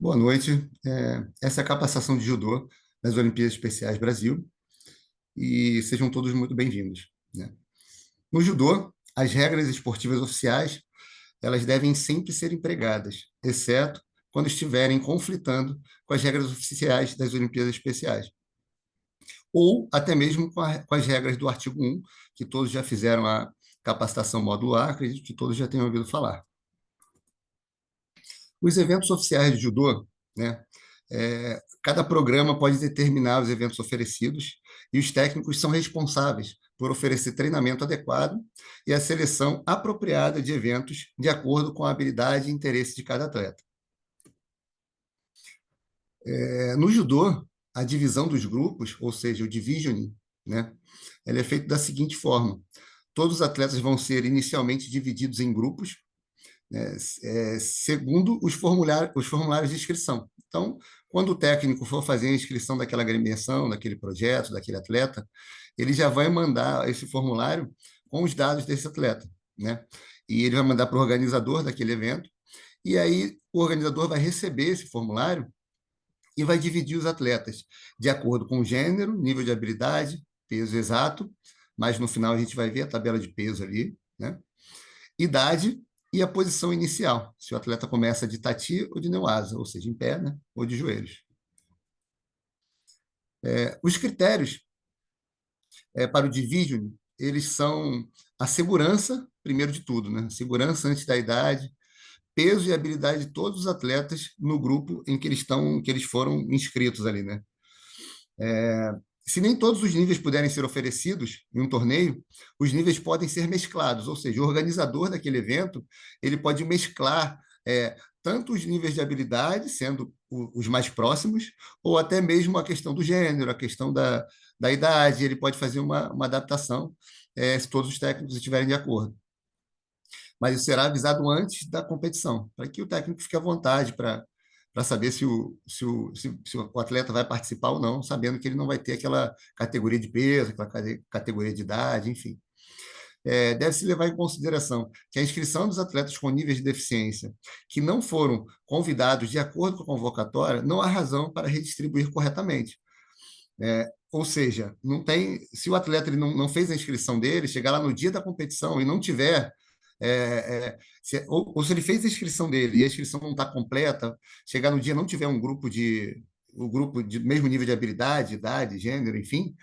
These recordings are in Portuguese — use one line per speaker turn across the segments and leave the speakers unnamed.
Boa noite. Essa é a capacitação de judô das Olimpíadas Especiais Brasil e sejam todos muito bem-vindos, né? No judô, as regras esportivas oficiais, elas devem sempre ser empregadas, exceto quando estiverem conflitando com as regras oficiais das Olimpíadas Especiais, ou até mesmo com as regras do artigo 1, que todos já fizeram a capacitação modular, acredito que todos já tenham ouvido falar. Os eventos oficiais de judô, né? Cada programa pode determinar os eventos oferecidos e os técnicos são responsáveis por oferecer treinamento adequado e a seleção apropriada de eventos de acordo com a habilidade e interesse de cada atleta. No judô, a divisão dos grupos, ou seja, o divisioning, né? Ele é feito da seguinte forma: todos os atletas vão ser inicialmente divididos em grupos, né, segundo os formulários de inscrição. Então, quando o técnico for fazer a inscrição daquela agremiação, daquele projeto, daquele atleta, ele já vai mandar esse formulário com os dados desse atleta, né? E ele vai mandar para o organizador daquele evento, e aí o organizador vai receber esse formulário e vai dividir os atletas de acordo com o gênero, nível de habilidade, peso exato, mas no final a gente vai ver a tabela de peso ali, né? Idade e a posição inicial, se o atleta começa de tati ou de neoasa, ou seja, em pé, né, ou de joelhos. Os critérios para o division, eles são a segurança, primeiro de tudo, né? Segurança antes da idade, peso e habilidade de todos os atletas no grupo em que eles foram inscritos ali, né? Se nem todos os níveis puderem ser oferecidos em um torneio, os níveis podem ser mesclados, ou seja, o organizador daquele evento ele pode mesclar tanto os níveis de habilidade, sendo os mais próximos, ou até mesmo a questão do gênero, a questão da idade, ele pode fazer uma adaptação se todos os técnicos estiverem de acordo. Mas isso será avisado antes da competição, para que o técnico fique à vontade para saber se o atleta vai participar ou não, sabendo que ele não vai ter aquela categoria de peso, aquela categoria de idade, enfim. Deve-se levar em consideração que a inscrição dos atletas com níveis de deficiência que não foram convidados de acordo com a convocatória não há razão para redistribuir corretamente. Ou seja, não tem, se o atleta ele não fez a inscrição dele, chegar lá no dia da competição e não tiver ou se ele fez a inscrição dele e a inscrição não está completa, chegar no dia e não tiver o grupo de mesmo nível de habilidade, idade, gênero, enfim,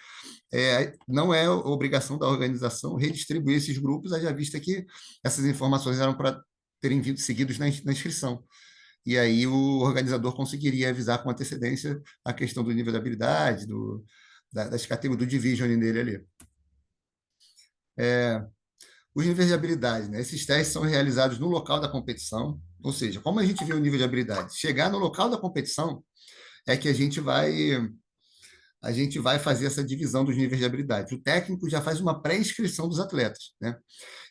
não é obrigação da organização redistribuir esses grupos, haja vista que essas informações eram para terem vindo seguidos na inscrição. E aí o organizador conseguiria avisar com antecedência a questão do nível de habilidade, das categorias do division dele ali. Os níveis de habilidade, né? Esses testes são realizados no local da competição, ou seja, como a gente vê o nível de habilidade? Chegar no local da competição é que a gente vai fazer essa divisão dos níveis de habilidade. O técnico já faz uma pré-inscrição dos atletas, né?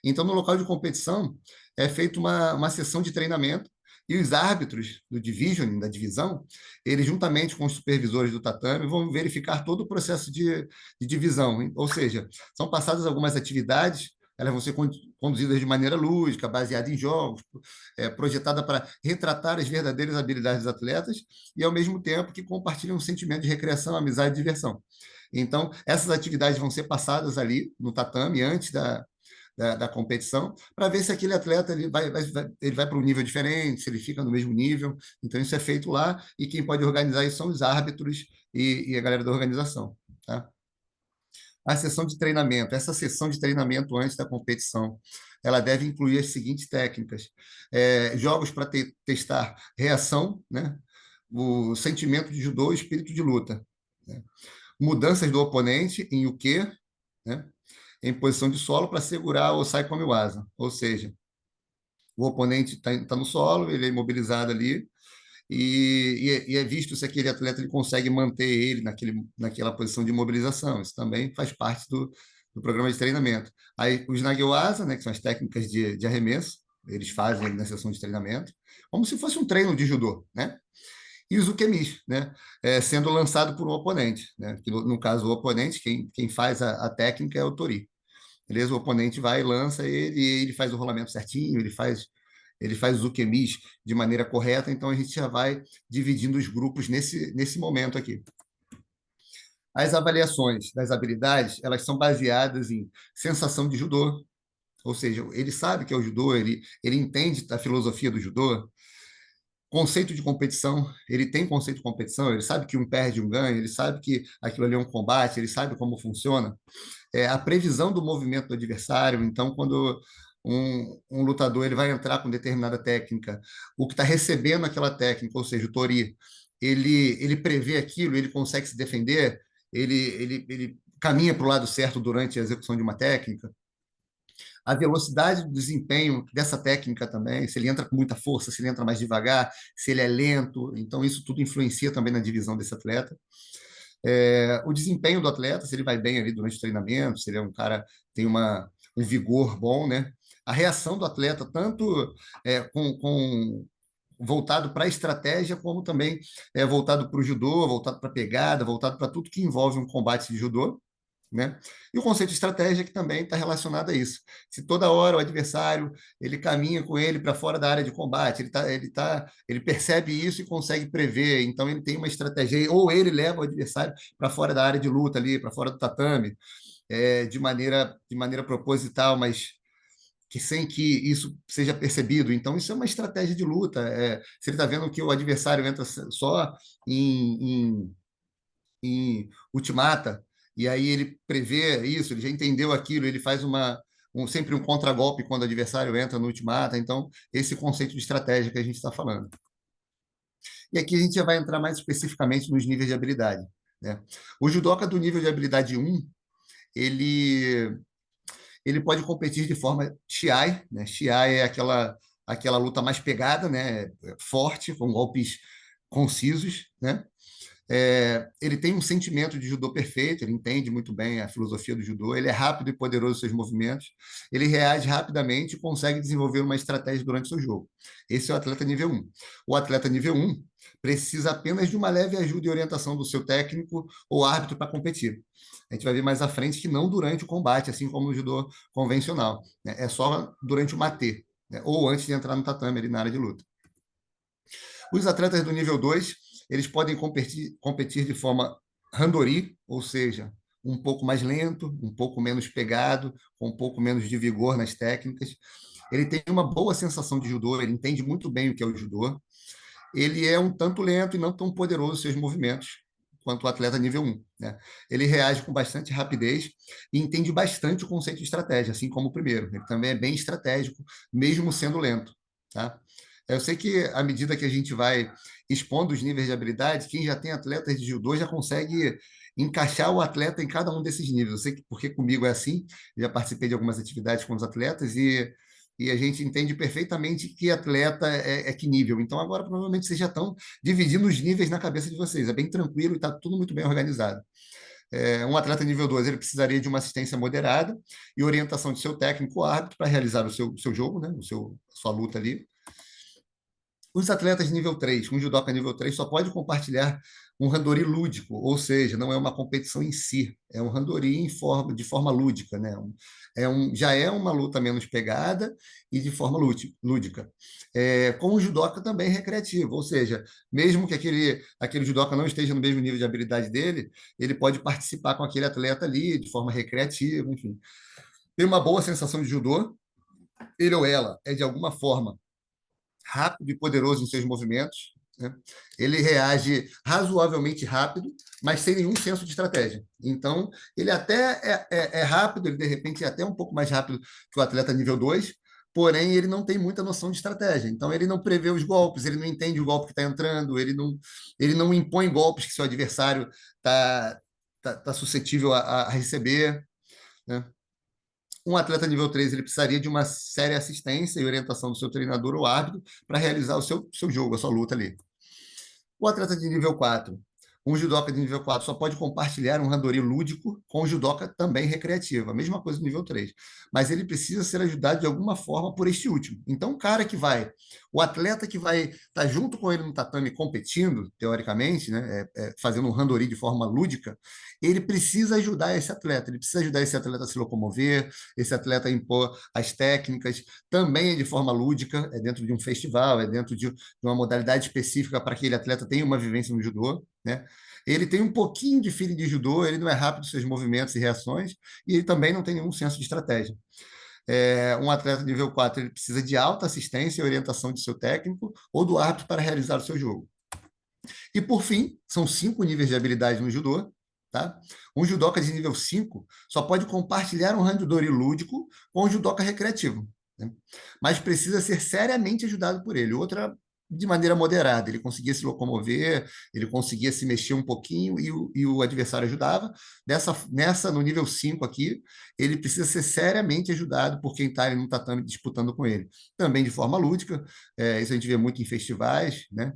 Então, no local de competição, é feita uma sessão de treinamento e os árbitros do division, da divisão, eles, juntamente com os supervisores do tatame, vão verificar todo o processo de divisão. Ou seja, são passadas algumas atividades, elas vão ser conduzidas de maneira lúdica, baseada em jogos, projetada para retratar as verdadeiras habilidades dos atletas e, ao mesmo tempo, que compartilham um sentimento de recreação, amizade e diversão. Então, essas atividades vão ser passadas ali no tatame antes da competição, para ver se aquele atleta ele vai para um nível diferente, se ele fica no mesmo nível. Então, isso é feito lá, e quem pode organizar isso são os árbitros e a galera da organização. Tá? A sessão de treinamento. Essa sessão de treinamento antes da competição, ela deve incluir as seguintes técnicas: jogos para testar reação, né? O sentimento de judô e espírito de luta. Né? Mudanças do oponente em o quê? Né? Em posição de solo para segurar o sai come o asa. Ou seja, o oponente está no solo, ele é imobilizado ali, e é visto se aquele atleta ele consegue manter ele naquela posição de imobilização. Isso também faz parte do programa de treinamento. Aí, os Nagiwasa, né, que são as técnicas de arremesso, eles fazem na sessão de treinamento, como se fosse um treino de judô, né? E os ukemis, né? Sendo lançado por um oponente, né? Que no caso, o oponente, quem faz a técnica é o tori. Beleza? O oponente vai e lança ele, e ele faz o rolamento certinho, ele faz ele faz os UQMIs de maneira correta, então a gente já vai dividindo os grupos nesse momento aqui. As avaliações das habilidades, elas são baseadas em sensação de judô, ou seja, ele sabe que é o judô, ele entende a filosofia do judô, conceito de competição, ele tem conceito de competição, ele sabe que um perde, um ganha, ele sabe que aquilo ali é um combate, ele sabe como funciona. A previsão do movimento do adversário, então, quando um lutador ele vai entrar com determinada técnica, o que está recebendo aquela técnica, ou seja, o tori, ele prevê aquilo, ele consegue se defender, ele caminha para o lado certo durante a execução de uma técnica, a velocidade do desempenho dessa técnica também, se ele entra com muita força, se ele entra mais devagar, se ele é lento. Então, isso tudo influencia também na divisão desse atleta. O desempenho do atleta, se ele vai bem ali durante o treinamento, se ele é um cara que tem um vigor bom, né? A reação do atleta, tanto voltado para a estratégia, como também voltado para o judô, voltado para a pegada, voltado para tudo que envolve um combate de judô. Né? E o conceito de estratégia que também está relacionado a isso. Se toda hora o adversário ele caminha com ele para fora da área de combate, ele percebe isso e consegue prever, então ele tem uma estratégia, ou ele leva o adversário para fora da área de luta ali, para fora do tatame, de maneira proposital, mas que sem que isso seja percebido. Então, isso é uma estratégia de luta. Se ele está vendo que o adversário entra só em ultimata, e aí ele prevê isso, ele já entendeu aquilo, ele faz sempre um contragolpe quando o adversário entra no ultimata. Então, esse conceito de estratégia que a gente está falando. E aqui a gente já vai entrar mais especificamente nos níveis de habilidade. Né? O judoca do nível de habilidade 1, ele, ele pode competir de forma Shiai, né? Shiai é aquela luta mais pegada, né? Forte, com golpes concisos, né? Ele tem um sentimento de judô perfeito, ele entende muito bem a filosofia do judô, ele é rápido e poderoso em seus movimentos, ele reage rapidamente e consegue desenvolver uma estratégia durante o seu jogo. Esse é o atleta nível 1. O atleta nível 1 precisa apenas de uma leve ajuda e orientação do seu técnico ou árbitro para competir. A gente vai ver mais à frente que não durante o combate, assim como no judô convencional. Né? É só durante o matê, né? Ou antes de entrar no tatame, ali na área de luta. Os atletas do nível 2 eles podem competir de forma randori, ou seja, um pouco mais lento, um pouco menos pegado, com um pouco menos de vigor nas técnicas. Ele tem uma boa sensação de judô, ele entende muito bem o que é o judô. Ele é um tanto lento e não tão poderoso em seus movimentos quanto o atleta nível 1. Né? Ele reage com bastante rapidez e entende bastante o conceito de estratégia, assim como o primeiro. Ele também é bem estratégico, mesmo sendo lento. Tá? Eu sei que, à medida que a gente vai expondo os níveis de habilidade, quem já tem atletas de judô já consegue encaixar o atleta em cada um desses níveis. Eu sei que, porque comigo é assim, já participei de algumas atividades com os atletas e a gente entende perfeitamente que atleta é que nível. Então, agora, provavelmente, vocês já estão dividindo os níveis na cabeça de vocês. É bem tranquilo e está tudo muito bem organizado. Um atleta nível 2 ele precisaria de uma assistência moderada e orientação de seu técnico árbitro para realizar o seu jogo, né? Sua luta ali. Os atletas nível 3, um judoca nível 3 só pode compartilhar um randori lúdico, ou seja, não é uma competição em si, é um randori de forma lúdica, né? Já é uma luta menos pegada e de forma lúdica. Com o judoca também recreativo, ou seja, mesmo que aquele judoca não esteja no mesmo nível de habilidade dele, ele pode participar com aquele atleta ali de forma recreativa, enfim. Tem uma boa sensação de judô, ele ou ela é de alguma forma rápido e poderoso em seus movimentos. Né? Ele reage razoavelmente rápido, mas sem nenhum senso de estratégia. Então, ele até é rápido, ele de repente é até um pouco mais rápido que o atleta nível 2, porém ele não tem muita noção de estratégia. Então, ele não prevê os golpes, ele não entende o golpe que está entrando, ele não impõe golpes que seu adversário está suscetível a receber. Né? Um atleta nível 3 ele precisaria de uma séria assistência e orientação do seu treinador ou árbitro para realizar o seu jogo, a sua luta ali. O atleta de nível 4, Um judoca de nível 4 só pode compartilhar um randori lúdico com o judoca também recreativo, a mesma coisa no nível 3. Mas ele precisa ser ajudado de alguma forma por este último. Então, o atleta que vai estar junto com ele no tatame competindo, teoricamente, né, fazendo um randori de forma lúdica, ele precisa ajudar esse atleta, ele precisa ajudar esse atleta a se locomover, esse atleta a impor as técnicas, também é de forma lúdica, é dentro de um festival, é dentro de uma modalidade específica para que aquele atleta tenha uma vivência no judô, né? Ele tem um pouquinho de feeling de judô, ele não é rápido nos seus movimentos e reações, e ele também não tem nenhum senso de estratégia. Um atleta nível 4 ele precisa de alta assistência e orientação de seu técnico ou do árbitro para realizar o seu jogo. E, por fim, são 5 níveis de habilidade no judô. Tá? Um judoca de nível 5 só pode compartilhar um randori lúdico com o judoca recreativo, né? Mas precisa ser seriamente ajudado por ele. Outra de maneira moderada, ele conseguia se locomover, ele conseguia se mexer um pouquinho e o adversário ajudava. No nível 5 aqui, ele precisa ser seriamente ajudado por quem está no tatame disputando com ele. Também de forma lúdica, isso a gente vê muito em festivais, né?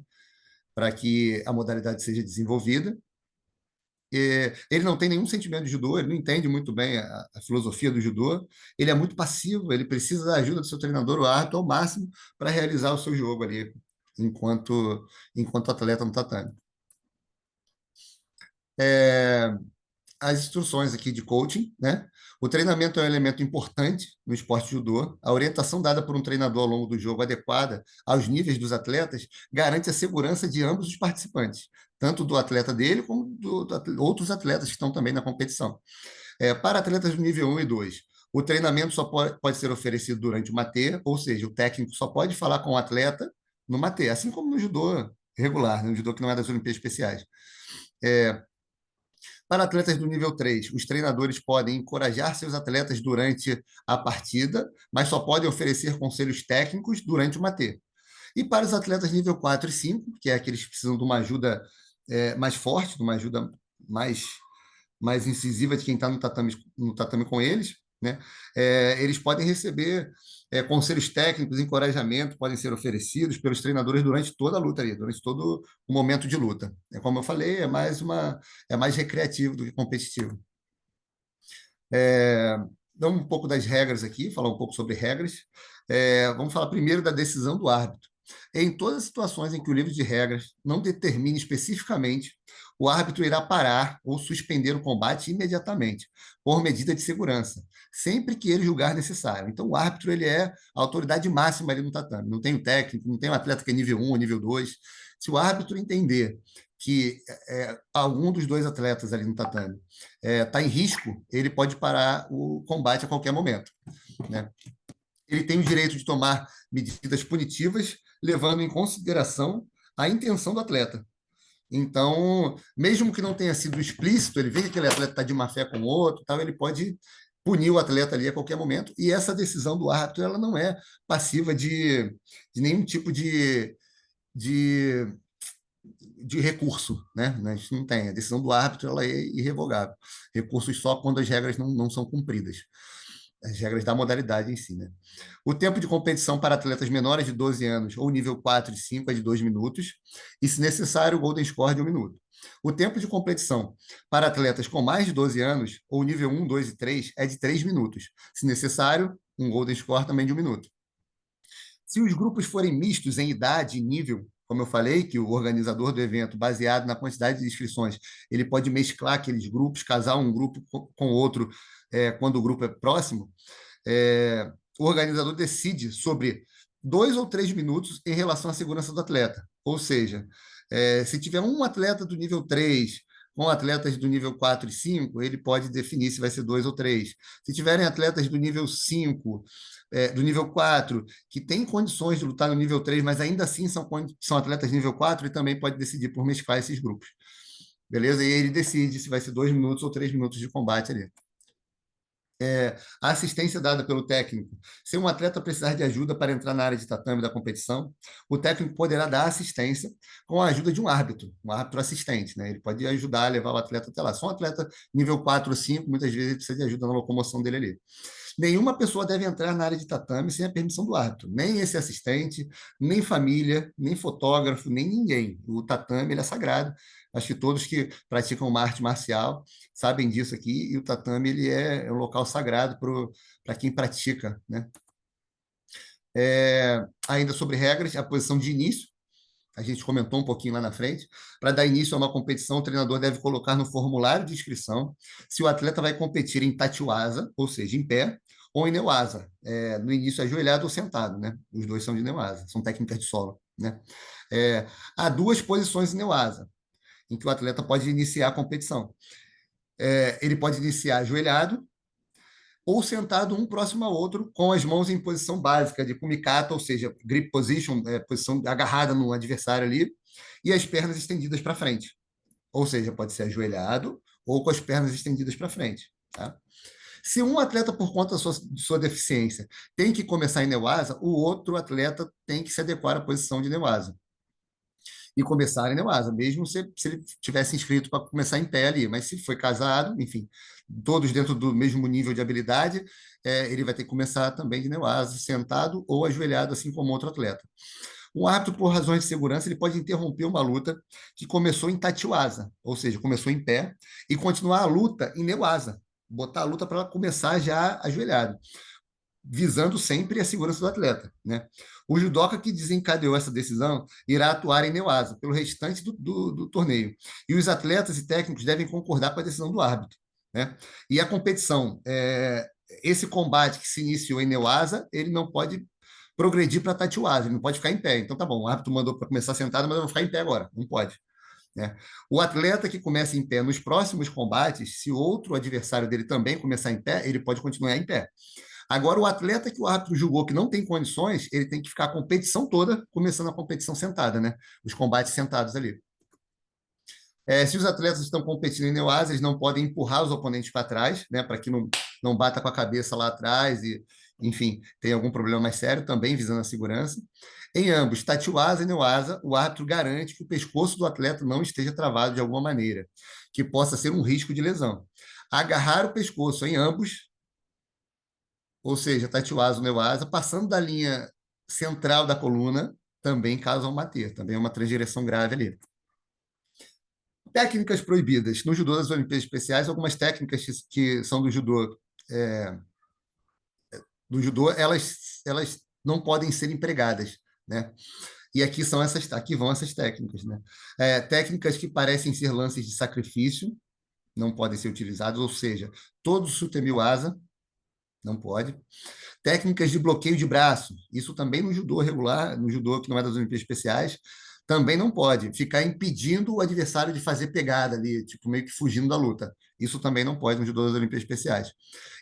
Para que a modalidade seja desenvolvida. Ele não tem nenhum sentimento de judô, ele não entende muito bem a filosofia do judô, ele é muito passivo, ele precisa da ajuda do seu treinador, o árbitro, ao máximo para realizar o seu jogo ali, enquanto atleta no tatame. É, as instruções aqui de coaching, né? O treinamento é um elemento importante no esporte judô. A orientação dada por um treinador ao longo do jogo, adequada aos níveis dos atletas, garante a segurança de ambos os participantes, tanto do atleta dele como outros atletas que estão também na competição. Para atletas do nível 1 e 2, o treinamento só pode ser oferecido durante o matê, ou seja, o técnico só pode falar com o atleta no matê, assim como no judô regular, no judô que não é das Olimpíadas Especiais. Para atletas do nível 3, os treinadores podem encorajar seus atletas durante a partida, mas só podem oferecer conselhos técnicos durante o matê. E para os atletas nível 4 e 5, que é aqueles que precisam de uma ajuda mais forte, de uma ajuda mais incisiva de quem está no tatame com eles, né? Eles podem receber conselhos técnicos, encorajamento, podem ser oferecidos pelos treinadores durante toda a luta ali, durante todo o momento de luta. Como eu falei, é mais recreativo do que competitivo. Dar um pouco das regras aqui, falar um pouco sobre regras. Vamos falar primeiro da decisão do árbitro. Em todas as situações em que o livro de regras não determine especificamente, o árbitro irá parar ou suspender o combate imediatamente, por medida de segurança, sempre que ele julgar necessário. Então, o árbitro ele é a autoridade máxima ali no tatame. Não tem o técnico, não tem um atleta que é nível 1 ou nível 2. Se o árbitro entender que algum dos dois atletas ali no tatame está em risco, ele pode parar o combate a qualquer momento, né? Ele tem o direito de tomar medidas punitivas, levando em consideração a intenção do atleta. Então, mesmo que não tenha sido explícito, ele vê que aquele atleta está de má fé com o outro, tal, ele pode punir o atleta ali a qualquer momento, e essa decisão do árbitro ela não é passiva de nenhum tipo de, de recurso, né? A gente não tem. A decisão do árbitro ela é irrevogável. Recursos só quando as regras não são cumpridas. As regras da modalidade em si, né? O tempo de competição para atletas menores de 12 anos ou nível 4 e 5 é de 2 minutos, e, se necessário, o Golden Score de 1 minuto. O tempo de competição para atletas com mais de 12 anos, ou nível 1, 2 e 3, é de 3 minutos. Se necessário, um Golden Score também de 1 minuto. Se os grupos forem mistos em idade e nível, como eu falei, que o organizador do evento, baseado na quantidade de inscrições, ele pode mesclar aqueles grupos, casar um grupo com outro quando o grupo é próximo, o organizador decide sobre 2 ou 3 minutos em relação à segurança do atleta. Ou seja, se tiver um atleta do nível 3 com atletas do nível 4 e 5, ele pode definir se vai ser 2 ou 3. Se tiverem atletas do nível 5, do nível 4, que têm condições de lutar no nível 3, mas ainda assim são atletas nível 4, ele também pode decidir por mesclar esses grupos. Beleza? E ele decide se vai ser 2 minutos ou 3 minutos de combate ali. A assistência dada pelo técnico. Se um atleta precisar de ajuda para entrar na área de tatame da competição, o técnico poderá dar assistência com a ajuda de um árbitro assistente, né? Ele pode ajudar a levar o atleta até lá. Se um atleta nível 4 ou 5, muitas vezes ele precisa de ajuda na locomoção dele ali. Nenhuma pessoa deve entrar na área de tatame sem a permissão do árbitro, nem esse assistente, nem família, nem fotógrafo, nem ninguém. O tatame ele é sagrado. Acho que todos que praticam uma arte marcial sabem disso aqui, e o tatame ele é um local sagrado para quem pratica, né? Ainda sobre regras, a posição de início, a gente comentou um pouquinho lá na frente. Para dar início a uma competição, o treinador deve colocar no formulário de inscrição se o atleta vai competir em tatiwasa, ou seja, em pé, ou em neuasa. No início ajoelhado ou sentado, né? Os dois são de neuasa, são técnicas de solo, né? Há duas posições em neuasa em que o atleta pode iniciar a competição. Ele pode iniciar ajoelhado ou sentado um próximo ao outro, com as mãos em posição básica de kumikata, ou seja, grip position, posição agarrada no adversário ali, e as pernas estendidas para frente. Ou seja, pode ser ajoelhado ou com as pernas estendidas para frente. Tá? Se um atleta, por conta de sua deficiência, tem que começar em Neuasa, o outro atleta tem que se adequar à posição de Neuasa e começar em Neuasa, mesmo se ele tivesse inscrito para começar em pé ali. Mas se foi casado, enfim, todos dentro do mesmo nível de habilidade, ele vai ter que começar também de Neuasa, sentado ou ajoelhado, assim como outro atleta. Um árbitro, por razões de segurança, ele pode interromper uma luta que começou em Tatiwasa, ou seja, começou em pé, e continuar a luta em Neuasa, botar a luta para ela começar já ajoelhado, visando sempre a segurança do atleta, né? O judoca que desencadeou essa decisão irá atuar em Neuasa pelo restante do torneio. E os atletas e técnicos devem concordar com a decisão do árbitro, né? E a competição, esse combate que se iniciou em Neuasa, ele não pode progredir para Tatiwasa, ele não pode ficar em pé. Então tá bom, o árbitro mandou para começar sentado, mas eu vou ficar em pé agora, não pode. Né? O atleta que começa em pé nos próximos combates, se outro adversário dele também começar em pé, ele pode continuar em pé. Agora, o atleta que o árbitro julgou que não tem condições, ele tem que ficar a competição toda, começando a competição sentada, né? Os combates sentados ali. Se os atletas estão competindo em Neuasa, eles não podem empurrar os oponentes para trás, né? Para que não bata com a cabeça lá atrás e, enfim, tem algum problema mais sério, também visando a segurança. Em ambos, Tatiwasa e Neuasa, o árbitro garante que o pescoço do atleta não esteja travado de alguma maneira, que possa ser um risco de lesão. Agarrar o pescoço em ambos, ou seja, Tatiwasa ou Neuasa, passando da linha central da coluna, também causa um bater, também é uma transgressão grave ali. Técnicas proibidas. No judô das Olimpíadas Especiais, algumas técnicas que são do judô, elas não podem ser empregadas, né? E aqui vão essas técnicas, né? Técnicas que parecem ser lances de sacrifício não podem ser utilizadas, ou seja, todo sutemi asa não pode. Técnicas de bloqueio de braço, isso também no judô regular, no judô que não é das Olimpíadas Especiais, também não pode. Ficar impedindo o adversário de fazer pegada ali, tipo, meio que fugindo da luta. Isso também não pode no judô das Olimpíadas Especiais.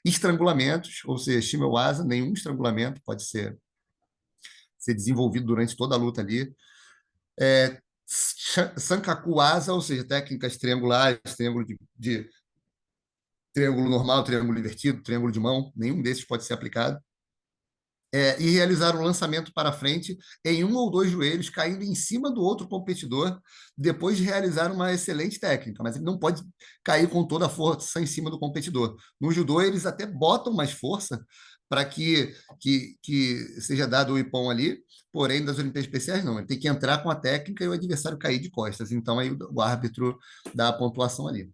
Estrangulamentos, ou seja, shimewasa, nenhum estrangulamento pode ser desenvolvido durante toda a luta ali. Sankaku asa, ou seja, técnicas triangulares, triângulo normal, triângulo invertido, triângulo de mão, nenhum desses pode ser aplicado. E realizar um lançamento para frente em um ou dois joelhos, caindo em cima do outro competidor, depois de realizar uma excelente técnica, mas ele não pode cair com toda a força em cima do competidor. No judô, eles até botam mais força para que seja dado o ippon ali, porém, das Olimpíadas Especiais, não. Ele tem que entrar com a técnica e o adversário cair de costas. Então, aí o árbitro dá a pontuação ali.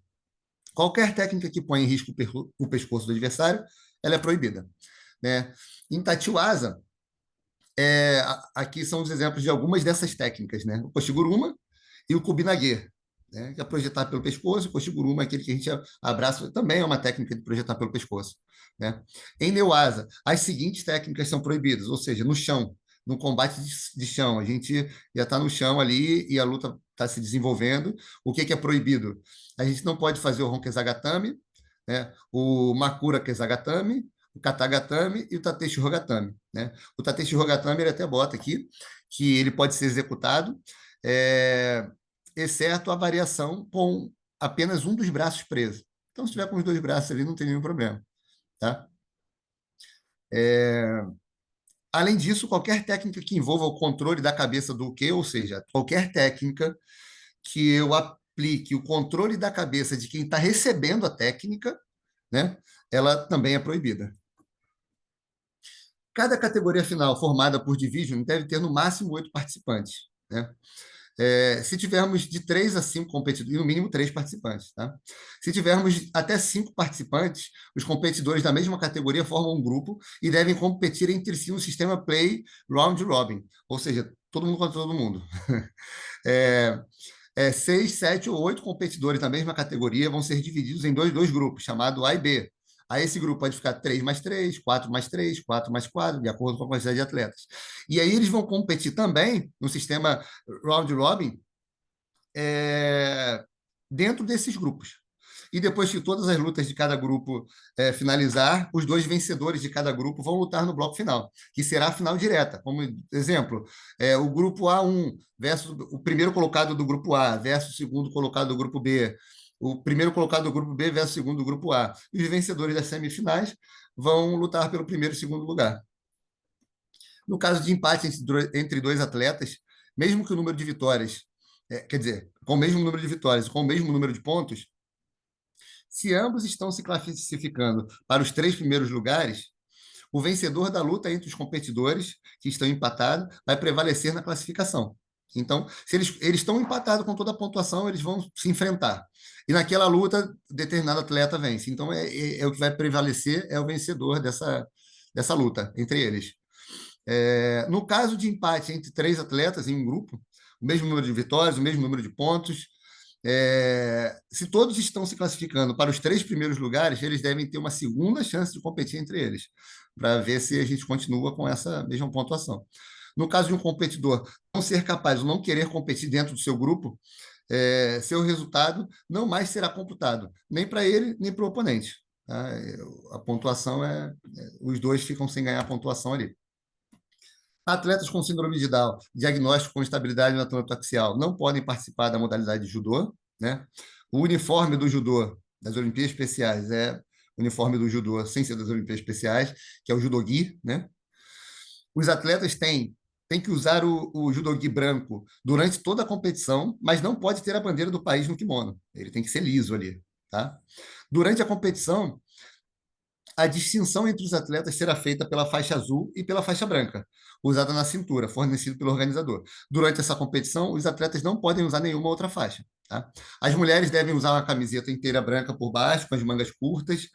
Qualquer técnica que põe em risco o pescoço do adversário, ela é proibida. Né? Em Tatiwasa, aqui são os exemplos de algumas dessas técnicas, né? O Koshiguruma e o Kubinage, né? Que é projetar pelo pescoço. O Koshiguruma é aquele que a gente abraça, também é uma técnica de projetar pelo pescoço, né? Em Neuasa, as seguintes técnicas são proibidas, ou seja, no chão, no combate de chão, a gente já está no chão ali e a luta está se desenvolvendo. O que é proibido? A gente não pode fazer o Ronkezagatame, né? O Makura Kezagatame, o Katagatame e o Tateshi Rogatame, né? O Tateshi Rogatame, ele até bota aqui, que ele pode ser executado, é, exceto a variação com apenas um dos braços preso. Então, se tiver com os dois braços ali, não tem nenhum problema, tá? Além disso, qualquer técnica que envolva o controle da cabeça do quê, ou seja, qualquer técnica que eu aplique o controle da cabeça de quem está recebendo a técnica, né? Ela também é proibida. Cada categoria final formada por division deve ter no máximo 8 participantes, né? Se tivermos de 3 a 5 competidores, no mínimo 3 participantes, tá? Se tivermos até 5 participantes, os competidores da mesma categoria formam um grupo e devem competir entre si no sistema Play Round Robin, ou seja, todo mundo contra todo mundo. É, 6, 7 ou 8 competidores da mesma categoria vão ser divididos em dois grupos, chamado A e B. Aí esse grupo pode ficar 3 mais 3, 4 mais 3, 4 mais 4, de acordo com a quantidade de atletas. E aí eles vão competir também no sistema round robin, é, dentro desses grupos. E depois que todas as lutas de cada grupo finalizar, os dois vencedores de cada grupo vão lutar no bloco final, que será a final direta. Como exemplo, o grupo A1 versus o primeiro colocado do grupo A versus o segundo colocado do grupo B, o primeiro colocado do grupo B versus o segundo do grupo A. E os vencedores das semifinais vão lutar pelo primeiro e segundo lugar. No caso de empate entre dois atletas, mesmo que o número de vitórias, quer dizer, com o mesmo número de vitórias, com o mesmo número de pontos, se ambos estão se classificando para os 3 primeiros lugares, o vencedor da luta entre os competidores que estão empatados vai prevalecer na classificação. Então, se eles estão empatados com toda a pontuação, eles vão se enfrentar. E naquela luta, determinado atleta vence. Então, o que vai prevalecer é o vencedor dessa luta entre eles. No caso de empate entre 3 atletas em um grupo, o mesmo número de vitórias, o mesmo número de pontos, se todos estão se classificando para os 3 primeiros lugares, eles devem ter uma segunda chance de competir entre eles, para ver se a gente continua com essa mesma pontuação. No caso de um competidor não ser capaz ou não querer competir dentro do seu grupo, seu resultado não mais será computado, nem para ele, nem para o oponente. Tá? A pontuação os dois ficam sem ganhar a pontuação ali. Atletas com síndrome de Down, diagnóstico com instabilidade na tônus axial, não podem participar da modalidade de judô, né? O uniforme do judô das Olimpíadas Especiais é o uniforme do judô sem ser das Olimpíadas Especiais, que é o judogi, né? Os atletas têm que usar o judogi branco durante toda a competição, mas não pode ter a bandeira do país no kimono. Ele tem que ser liso ali, tá? Durante a competição, a distinção entre os atletas será feita pela faixa azul e pela faixa branca, usada na cintura, fornecido pelo organizador. Durante essa competição, os atletas não podem usar nenhuma outra faixa. Tá? As mulheres devem usar uma camiseta inteira branca por baixo, com as mangas curtas,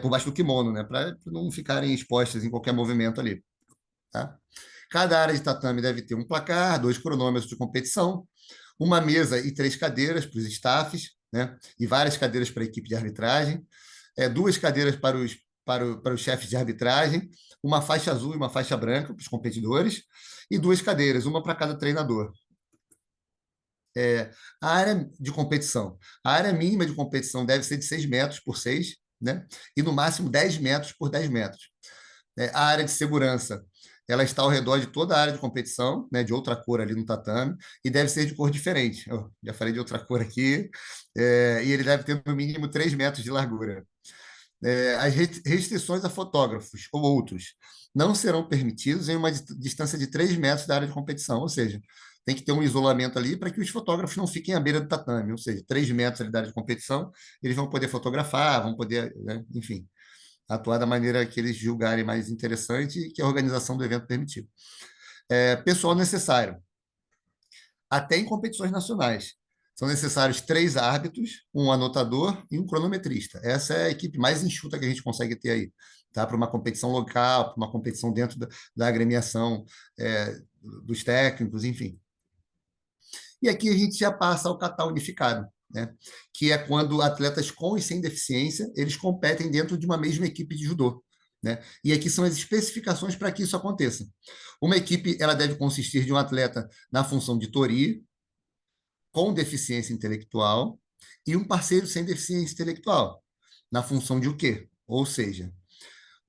por baixo do kimono, né? Para não ficarem expostas em qualquer movimento ali. Tá? Cada área de tatame deve ter um placar, 2 cronômetros de competição, uma mesa e 3 cadeiras para os staffs, né? E várias cadeiras para a equipe de arbitragem, 2 cadeiras para os chefes de arbitragem, uma faixa azul e uma faixa branca para os competidores, e 2 cadeiras, uma para cada treinador. A área de competição. A área mínima de competição deve ser de 6 metros por 6, né? E no máximo 10 metros por 10 metros. A área de segurança, ela está ao redor de toda a área de competição, né, de outra cor ali no tatame, e deve ser de cor diferente. Eu já falei de outra cor aqui, e ele deve ter no mínimo 3 metros de largura. As restrições a fotógrafos ou outros não serão permitidos em uma distância de 3 metros da área de competição, ou seja, tem que ter um isolamento ali para que os fotógrafos não fiquem à beira do tatame, ou seja, 3 metros ali da área de competição, eles vão poder fotografar, vão poder, né, enfim, atuar da maneira que eles julgarem mais interessante e que a organização do evento permitir. Pessoal necessário, até em competições nacionais. São necessários 3 árbitros, um anotador e um cronometrista. Essa é a equipe mais enxuta que a gente consegue ter aí, tá? Para uma competição local, para uma competição dentro da agremiação, dos técnicos, enfim. E aqui a gente já passa ao kata unificado, né? Que é quando atletas com e sem deficiência, eles competem dentro de uma mesma equipe de judô. Né? E aqui são as especificações para que isso aconteça. Uma equipe ela deve consistir de um atleta na função de tori, com deficiência intelectual, e um parceiro sem deficiência intelectual, na função de o quê? Ou seja,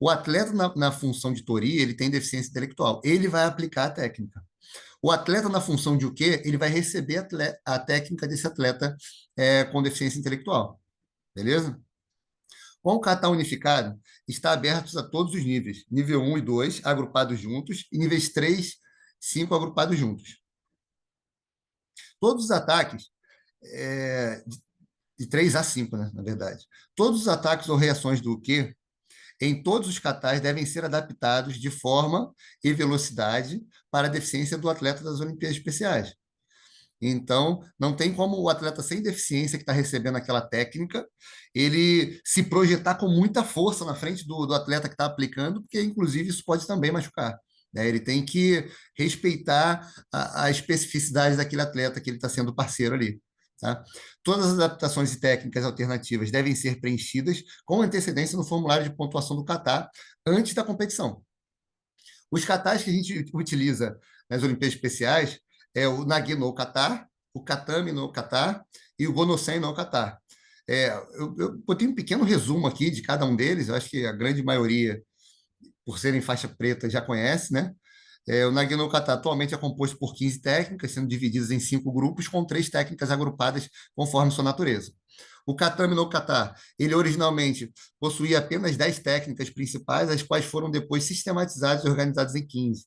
o atleta na função de tori, ele tem deficiência intelectual, ele vai aplicar a técnica. O atleta na função de o quê? Ele vai receber a técnica desse atleta com deficiência intelectual. Beleza? Com o kata unificado, está aberto a todos os níveis. Nível 1 e 2, agrupados juntos, e níveis 3, 5, agrupados juntos. Todos os ataques, de 3 a 5, né, na verdade. Todos os ataques ou reações do Q, em todos os katas devem ser adaptados de forma e velocidade para a deficiência do atleta das Olimpíadas Especiais. Então, não tem como o atleta sem deficiência que está recebendo aquela técnica, ele se projetar com muita força na frente do atleta que está aplicando, porque, inclusive, isso pode também machucar. Né? Ele tem que respeitar a especificidade daquele atleta que ele está sendo parceiro ali. Tá? Todas as adaptações e técnicas alternativas devem ser preenchidas com antecedência no formulário de pontuação do kata antes da competição. Os katas que a gente utiliza nas Olimpíadas Especiais é o Nagi no kata, o Katami no kata e o Gonosen no kata. Eu botei um pequeno resumo aqui de cada um deles, eu acho que a grande maioria, por serem faixa preta, já conhece, né? O Nagi no kata atualmente é composto por 15 técnicas, sendo divididas em 5 grupos, com 3 técnicas agrupadas conforme sua natureza. O Katami no kata, ele originalmente possuía apenas 10 técnicas principais, as quais foram depois sistematizadas e organizadas em 15,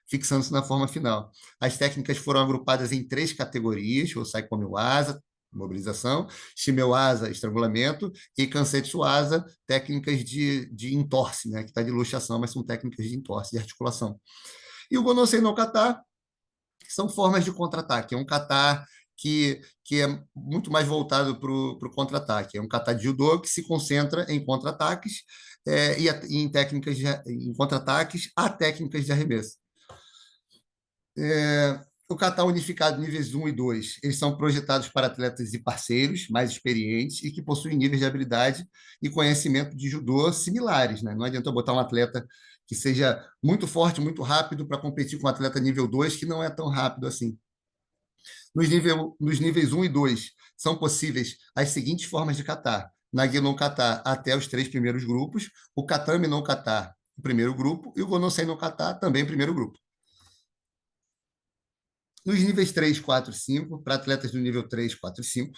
fixando-se na forma final. As técnicas foram agrupadas em 3 categorias, o Saikomi-waza, mobilização, Shimewasa, estrangulamento, e Kansetsu-waza, técnicas de entorse, né, que está de luxação, mas são técnicas de entorse, de articulação. E o Gonosei no kata são formas de contra-ataque. É um kata que é muito mais voltado para o contra-ataque. É um kata de judô que se concentra em contra-ataques e em técnicas em contra-ataques a técnicas de arremesso. O kata unificado níveis 1 e 2, eles são projetados para atletas e parceiros mais experientes e que possuem níveis de habilidade e conhecimento de judô similares. Né? Não adianta eu botar um atleta que seja muito forte, muito rápido para competir com um atleta nível 2 que não é tão rápido assim. Nos níveis 1 e 2, são possíveis as seguintes formas de kata. Nagi no kata até os 3 primeiros grupos, o Katami no kata, o primeiro grupo, e o Gonosei no kata, também o primeiro grupo. Nos níveis 3, 4 e 5, para atletas do nível 3, 4 e 5,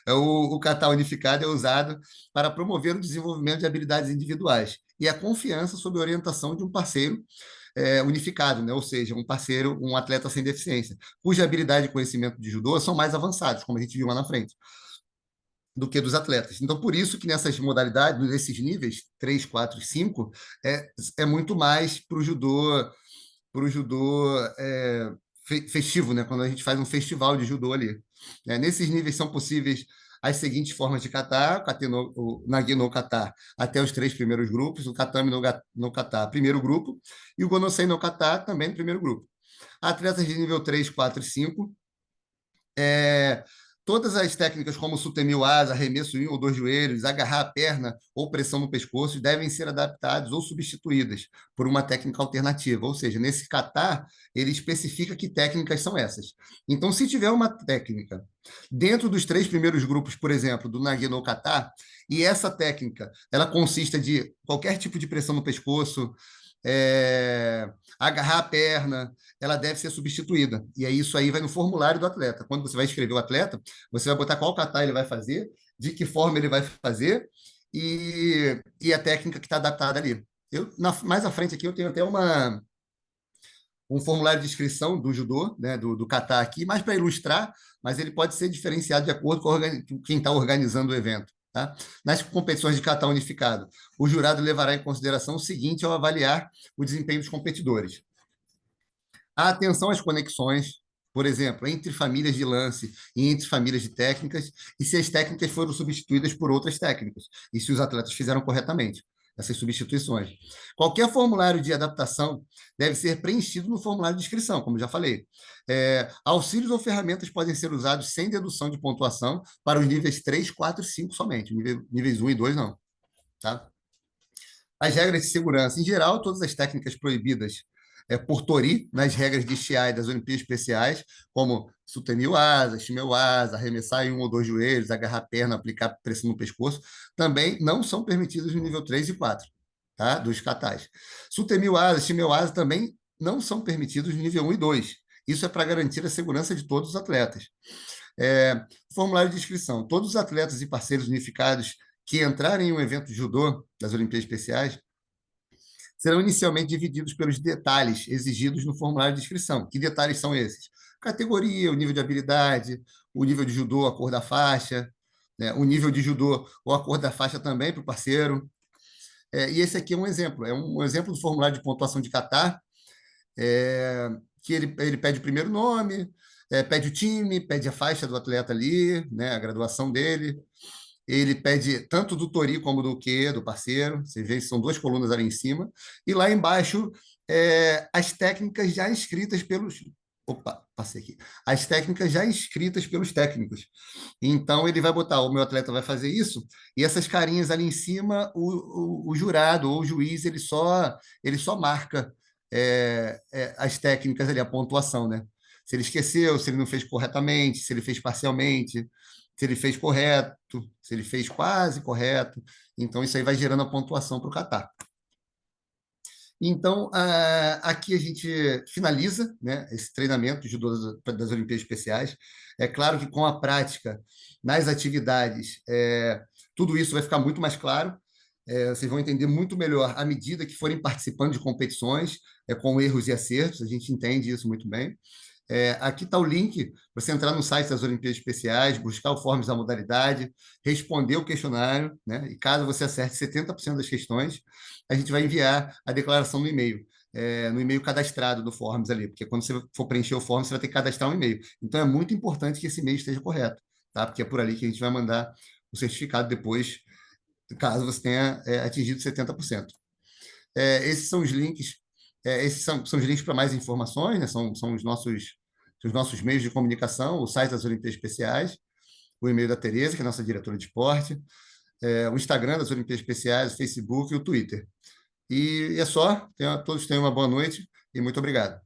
o kata unificado é usado para promover o desenvolvimento de habilidades individuais e a confiança sob a orientação de um parceiro unificado, né? Ou seja, um parceiro, um atleta sem deficiência, cuja habilidade e conhecimento de judô são mais avançados, como a gente viu lá na frente, do que dos atletas. Então, por isso que nessas modalidades, nesses níveis, 3, 4 e 5, é muito mais para o judô festivo, né? Quando a gente faz um festival de judô ali. Nesses níveis são possíveis as seguintes formas de kata, o Nagi no kata até os 3 primeiros grupos, o Katami no kata, primeiro grupo, e o Gonosei no kata, também no primeiro grupo. Atletas de nível 3, 4 e 5, todas as técnicas como sutemi waza, arremesso em um ou dois joelhos, agarrar a perna ou pressão no pescoço devem ser adaptadas ou substituídas por uma técnica alternativa. Ou seja, nesse kata, ele especifica que técnicas são essas. Então, se tiver uma técnica dentro dos 3 primeiros grupos, por exemplo, do Nagi no kata, e essa técnica ela consiste de qualquer tipo de pressão no pescoço, agarrar a perna, ela deve ser substituída. E aí isso aí vai no formulário do atleta. Quando você vai escrever o atleta, você vai botar qual kata ele vai fazer, de que forma ele vai fazer e a técnica que está adaptada ali. Mais à frente aqui eu tenho até um formulário de inscrição do judô, né, do kata aqui, mais para ilustrar, mas ele pode ser diferenciado de acordo com quem está organizando o evento. Tá? Nas competições de kata unificado, o jurado levará em consideração o seguinte ao avaliar o desempenho dos competidores: a atenção às conexões, por exemplo, entre famílias de lance e entre famílias de técnicas, e se as técnicas foram substituídas por outras técnicas, e se os atletas fizeram corretamente essas substituições. Qualquer formulário de adaptação deve ser preenchido no formulário de inscrição, como já falei. Auxílios ou ferramentas podem ser usados sem dedução de pontuação para os níveis 3, 4 e 5 somente, níveis 1 e 2 não. Tá? As regras de segurança. Em geral, todas as técnicas proibidas por Tori, nas regras de Shiai das Olimpíadas Especiais, como Sutemi Waza, Shimewasa, arremessar em um ou dois joelhos, agarrar a perna, aplicar pressão no pescoço, também não são permitidas no nível 3 e 4, tá? Dos katas. Sutemi Waza, Shimewasa também não são permitidos no nível 1 e 2. Isso é para garantir a segurança de todos os atletas. Formulário de inscrição. Todos os atletas e parceiros unificados que entrarem em um evento de judô das Olimpíadas Especiais serão inicialmente divididos pelos detalhes exigidos no formulário de inscrição. Que detalhes são esses? Categoria, o nível de habilidade, o nível de judô, a cor da faixa, né? O nível de judô ou a cor da faixa também para o parceiro, E esse aqui é um exemplo do formulário de pontuação de Catar, que ele pede o primeiro nome, pede o time, pede a faixa do atleta ali, né, a graduação dele. Ele pede tanto do Tori como do Q, do parceiro. Vocês veem que são duas colunas ali em cima. E lá embaixo, as técnicas já escritas pelos. Opa, passei aqui. As técnicas já escritas pelos técnicos. Então, ele vai botar, o meu atleta vai fazer isso, e essas carinhas ali em cima, o jurado ou o juiz, ele só marca as técnicas ali, a pontuação, né? Se ele esqueceu, se ele não fez corretamente, se ele fez parcialmente, se ele fez correto, se ele fez quase correto. Então, isso aí vai gerando a pontuação para o Catar. Então, aqui a gente finaliza, né, esse treinamento de judô das Olimpíadas Especiais. É claro que com a prática nas atividades, tudo isso vai ficar muito mais claro. Vocês vão entender muito melhor à medida que forem participando de competições, com erros e acertos, a gente entende isso muito bem. Aqui está o link para você entrar no site das Olimpíadas Especiais, buscar o Forms da modalidade, responder o questionário, né? E caso você acerte 70% das questões, a gente vai enviar a declaração no e-mail cadastrado do Forms ali, porque quando você for preencher o Forms, você vai ter que cadastrar um e-mail. Então é muito importante que esse e-mail esteja correto, tá? Porque é por ali que a gente vai mandar o certificado depois, caso você tenha atingido 70%. Esses são os links, esses são os links para mais informações, né? São os nossos meios de comunicação, o site das Olimpíadas Especiais, o e-mail da Tereza, que é a nossa diretora de esporte, o Instagram das Olimpíadas Especiais, o Facebook e o Twitter. E é só, todos tenham uma boa noite e muito obrigado.